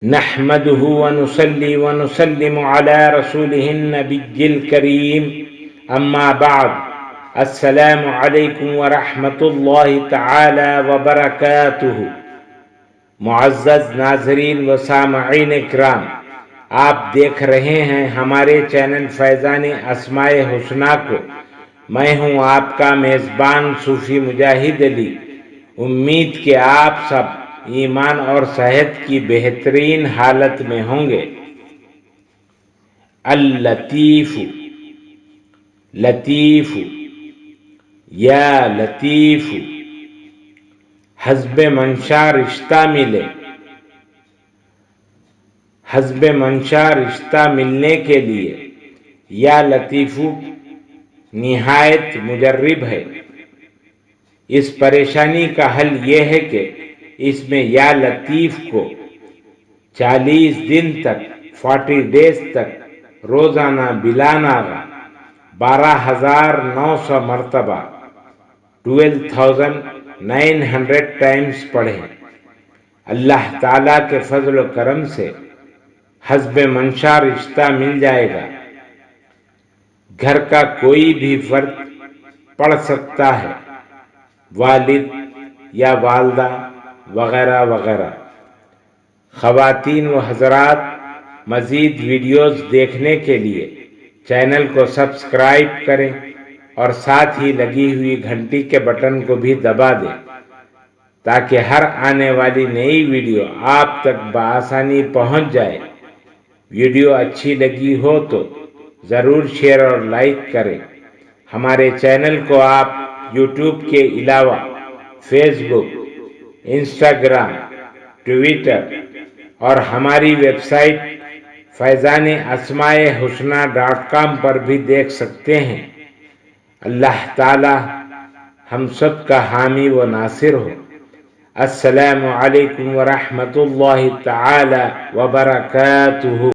نحمده ونصلي ونسلم على رسوله النبي الكريم اما بعد السلام علیکم ورحمۃ اللہ تعالی وبرکاتہ۔ معزز ناظرین و سامعین کرام، آپ دیکھ رہے ہیں ہمارے چینل فیضان اسماء حسنی کو۔ میں ہوں آپ کا میزبان صوفی مجاہد علی۔ امید کہ آپ سب ایمان اور صحت کی بہترین حالت میں ہوں گے۔ اللطیف، لطیف، یا لطیف، حسب منشا رشتہ ملے۔ حسب منشا رشتہ ملنے کے لیے یا لطیف نہایت مجرب ہے۔ اس پریشانی کا حل یہ ہے کہ اس میں یا لطیف کو 40 دن تک 40 ڈیز تک روزانہ بلا ناغہ 12,900 مرتبہ 12,900 ٹائمز پڑھیں۔ اللہ تعالیٰ کے فضل و کرم سے حسب منشا رشتہ مل جائے گا۔ گھر کا کوئی بھی فرد پڑھ سکتا ہے، والد یا والدہ وغیرہ وغیرہ۔ خواتین و حضرات، مزید ویڈیوز دیکھنے کے لیے چینل کو سبسکرائب کریں اور ساتھ ہی لگی ہوئی گھنٹی کے بٹن کو بھی دبا دیں تاکہ ہر آنے والی نئی ویڈیو آپ تک بآسانی پہنچ جائے۔ ویڈیو اچھی لگی ہو تو ضرور شیئر اور لائک کریں۔ ہمارے چینل کو آپ یوٹیوب کے علاوہ فیس بک، انسٹاگرام، ٹویٹر اور ہماری ویب سائٹ فیضان اسماء حسنی .com پر بھی دیکھ سکتے ہیں۔ اللہ تعالی ہم سب کا حامی و ناصر ہو۔ السلام علیکم ورحمۃ اللہ تعالی وبرکاتہ۔